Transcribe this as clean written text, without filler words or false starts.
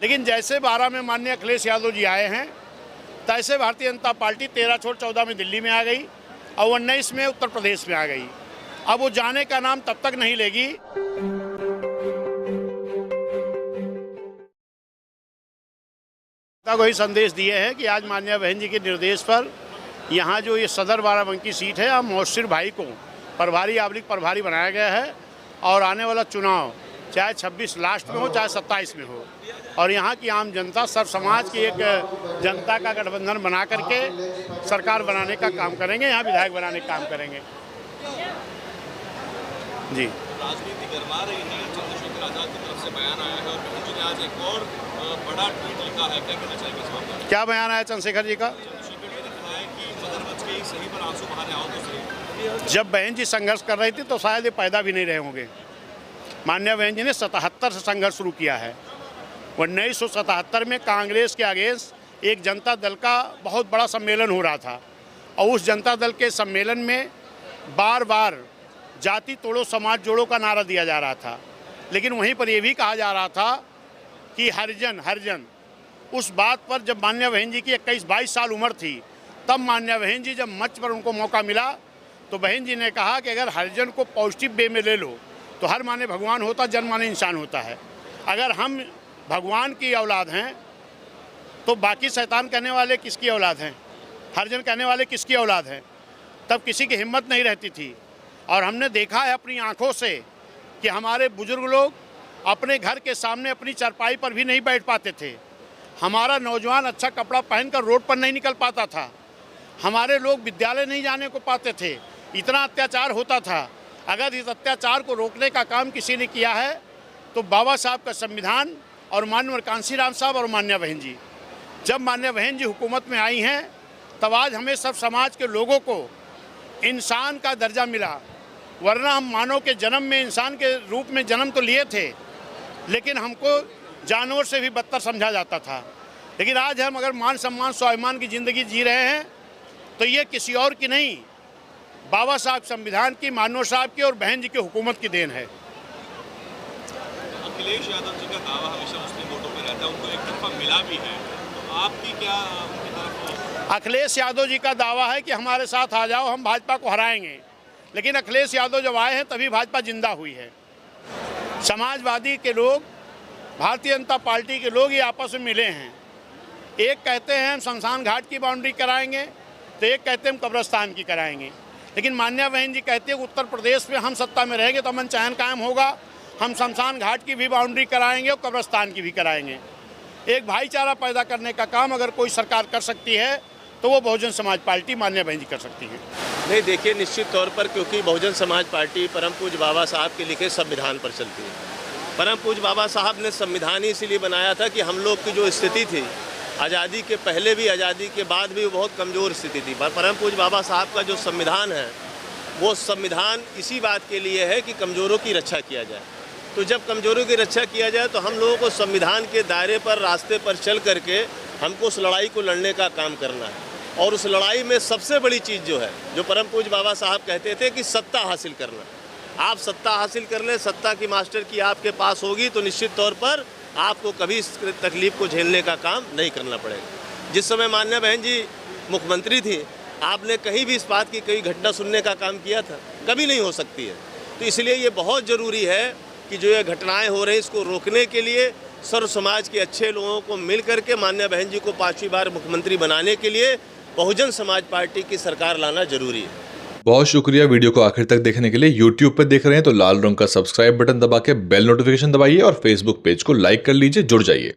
लेकिन जैसे 12 में माननीय अखिलेश यादव जी आए हैं, तैसे भारतीय जनता पार्टी 13 छोड़ 14 में दिल्ली में आ गई और 19 में उत्तर प्रदेश में आ गई। अब वो जाने का नाम तब तक नहीं लेगी। वही संदेश दिए हैं कि आज माननीय बहन जी के निर्देश पर यहाँ जो ये सदर बाराबंकी सीट है, अब मोहसिर भाई को प्रभारी बनाया गया है और आने वाला चुनाव चाहे 26 लास्ट में हो चाहे 27 में हो, और यहाँ की आम जनता सर्व समाज की एक जनता का गठबंधन बना करके सरकार बनाने का काम करेंगे, यहाँ विधायक बनाने का काम करेंगे। जी, राजनीति गरमा रही है। चंद्रशेखर आजाद की तरफ से बयान आया है और बहन जी ने आज एक और बड़ा ट्वीट लिखा है, क्या कहना चाहिए इस बात पर? क्या बयान आया चंद्रशेखर जी का? चंद्रशेखर जी ने कहा है कि मदर बच गई, सही पर आंसू बहाने आओ तो सही। जब बहन जी संघर्ष कर रही थी तो शायद ये पैदा भी नहीं रहे होंगे। माननीय बहन जी ने 77 से संघर्ष शुरू किया है। 1977 में कांग्रेस के अगेंस्ट एक जनता दल का बहुत बड़ा सम्मेलन हो रहा था और उस जनता दल के सम्मेलन में बार बार जाति तोड़ो समाज जोड़ो का नारा दिया जा रहा था, लेकिन वहीं पर यह भी कहा जा रहा था कि हरिजन। उस बात पर जब माननीय बहन जी की 21-22 साल उम्र थी, तब माननीय बहन जी जब मंच पर उनको मौका मिला तो बहन जी ने कहा कि अगर हरिजन को पॉजिटिव वे में ले लो तो हर माने भगवान होता, जन माने इंसान होता है। अगर हम भगवान की औलाद हैं तो बाकी शैतान कहने वाले किसकी औलाद हैं, हरिजन कहने वाले किसकी औलाद हैं? तब किसी की हिम्मत नहीं रहती थी। और हमने देखा है अपनी आंखों से कि हमारे बुजुर्ग लोग अपने घर के सामने अपनी चारपाई पर भी नहीं बैठ पाते थे। हमारा नौजवान अच्छा कपड़ा पहनकर रोड पर नहीं निकल पाता था। हमारे लोग विद्यालय नहीं जाने को पाते थे। इतना अत्याचार होता था। अगर इस अत्याचार को रोकने का काम किसी ने किया है तो बाबा साहब का संविधान और माननीय कांशीराम साहब और मान्य बहन जी। जब मान्य बहन जी हुकूमत में आई हैं तब आज हमें सब समाज के लोगों को इंसान का दर्जा मिला, वरना हम मानव के जन्म में इंसान के रूप में जन्म तो लिए थे, लेकिन हमको जानवर से भी बदतर समझा जाता था। लेकिन आज हम अगर मान सम्मान स्वाभिमान की ज़िंदगी जी रहे हैं तो ये किसी और की नहीं, बाबा साहब संविधान की, मानव साहब की और बहन जी की हुकूमत की देन है। अखिलेश यादव जी का दावा हमेशा मुस्लिम वोटों में रहता है, उनको एक तरफा मिला भी है, तो आपकी क्या उनकी तरफ? अखिलेश यादव जी का दावा है कि हमारे साथ आ जाओ, हम भाजपा को हराएंगे, लेकिन अखिलेश यादव जब आए हैं तभी भाजपा जिंदा हुई है। समाजवादी के लोग, भारतीय जनता पार्टी के लोग ये आपस में मिले हैं। एक कहते हैं हम शमशान घाट की बाउंड्री कराएंगे तो एक कहते हैं हम कब्रिस्तान की कराएंगे। लेकिन मान्या बहन जी कहते हैं उत्तर प्रदेश में हम सत्ता में रहेंगे तो अमन चैन कायम होगा, हम शमशान घाट की भी बाउंड्री कराएंगे और कब्रिस्तान की भी कराएंगे। एक भाईचारा पैदा करने का काम अगर कोई सरकार कर सकती है तो वो बहुजन समाज पार्टी मान्या बहन जी कर सकती है। नहीं, देखिए, निश्चित तौर पर क्योंकि बहुजन समाज पार्टी परम पूज्य बाबा साहब के लिखे संविधान पर चलती है। परम पूज्य बाबा साहब ने संविधान इसीलिए बनाया था कि हम लोग की जो स्थिति थी, आज़ादी के पहले भी आज़ादी के बाद भी, वो बहुत कमज़ोर स्थिति थी। पर परम पूज्य बाबा साहब का जो संविधान है वो संविधान इसी बात के लिए है कि कमज़ोरों की रक्षा किया जाए। तो जब कमज़ोरों की रक्षा किया जाए तो हम लोगों को संविधान के दायरे पर, रास्ते पर चल करके हमको उस लड़ाई को लड़ने का काम करना है। और उस लड़ाई में सबसे बड़ी चीज़ जो है, जो परम पूज्य बाबा साहब कहते थे कि सत्ता हासिल करना। आप सत्ता हासिल कर लें, सत्ता की मास्टर की आपके पास होगी तो निश्चित तौर पर आपको कभी इस तकलीफ़ को झेलने का काम नहीं करना पड़ेगा। जिस समय मान्य बहन जी मुख्यमंत्री थी, आपने कहीं भी इस बात की कोई घटना सुनने का काम किया था? कभी नहीं हो सकती है। तो इसलिए ये बहुत ज़रूरी है कि जो ये घटनाएं हो रही, इसको रोकने के लिए सर्व समाज के अच्छे लोगों को मिल करके मान्य बहन जी को 5वीं बार मुख्यमंत्री बनाने के लिए बहुजन समाज पार्टी की सरकार लाना जरूरी है। बहुत शुक्रिया वीडियो को आखिर तक देखने के लिए। YouTube पर देख रहे हैं तो लाल रंग का सब्सक्राइब बटन दबा के बेल नोटिफिकेशन दबाइए और Facebook पेज को लाइक कर लीजिए, जुड़ जाइए।